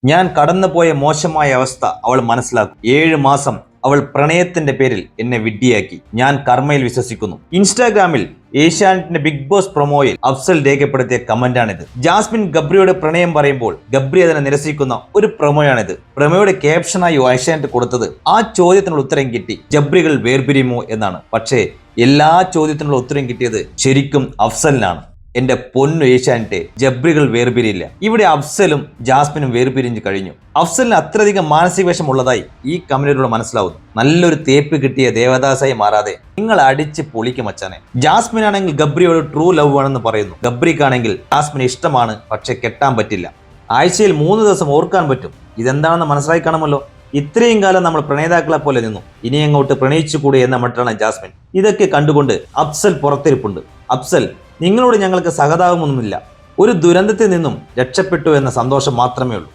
ഞാൻ കടന്നുപോയ മോശമായ അവസ്ഥ അവൾ മനസ്സിലാക്കും. 7 മാസം അവൾ പ്രണയത്തിന്റെ പേരിൽ എന്നെ വിഡ്ഢിയാക്കി. ഞാൻ കർമ്മയിൽ വിശ്വസിക്കുന്നു. ഇൻസ്റ്റാഗ്രാമിൽ ഏഷ്യാനെറ്റിന്റെ ബിഗ് ബോസ് പ്രൊമോയിൽ അഫ്സൽ രേഖപ്പെടുത്തിയ കമന്റാണിത്. ജാസ്മിൻ ഗബ്രിയോട് പ്രണയം പറയുമ്പോൾ ഗബ്രി അതിനെ നിരസിക്കുന്ന ഒരു പ്രൊമോയാണിത്. പ്രൊമോയുടെ ക്യാപ്ഷനായി ഏഷ്യാനെറ്റ് കൊടുത്തത് ആ ചോദ്യത്തിനുള്ള ഉത്തരം കിട്ടി, ജബ്രികൾ വേർപിരിയുമോ എന്നാണ്. പക്ഷേ എല്ലാ ചോദ്യത്തിനുള്ള ഉത്തരം കിട്ടിയത് ശരിക്കും അഫ്സലിനാണ്. എന്റെ പൊന്നു ഏഷ്യാനെറ്റ്, ജബ്രികൾ വേർപിരിയില്ല. ഇവിടെ അഫ്സലും ജാസ്മിനും വേർപിരിഞ്ഞ് കഴിഞ്ഞു. അഫ്സലിന് അത്രയധികം മാനസിക വിഷമം ഉള്ളതായി ഈ കമന്റിലൂടെ മനസ്സിലാവുന്നു. നല്ലൊരു തേപ്പ് കിട്ടിയ ദേവദാസായി മാറാതെ നിങ്ങൾ അടിച്ച് പൊളിക്കും മച്ചാനെ. ജാസ്മിൻ ആണെങ്കിൽ ഗബ്രിയോട് ട്രൂ ലവ് ആണെന്ന് പറയുന്നു. ഗബ്രിക്കാണെങ്കിൽ ജാസ്മിന് ഇഷ്ടമാണ്, പക്ഷെ കെട്ടാൻ പറ്റില്ല. ആഴ്ചയിൽ 3 ദിവസം ഓർക്കാൻ പറ്റും. ഇതെന്താണെന്ന് മനസ്സിലായി കാണുമല്ലോ. ഇത്രയും കാലം നമ്മൾ പ്രണേതാക്കളെ പോലെ നിന്നു, ഇനി അങ്ങോട്ട് പ്രണയിച്ചുകൂടെ എന്ന മട്ടാണ് ജാസ്മിൻ. ഇതൊക്കെ കണ്ടുകൊണ്ട് അഫ്സൽ പുറത്തിരിപ്പുണ്ട്. അഫ്സൽ, നിങ്ങളോട് ഞങ്ങൾക്ക് സഹതാപമൊന്നുമില്ല. ഒരു ദുരന്തത്തിൽ നിന്നും രക്ഷപ്പെട്ടു എന്ന സന്തോഷം മാത്രമേ ഉള്ളൂ.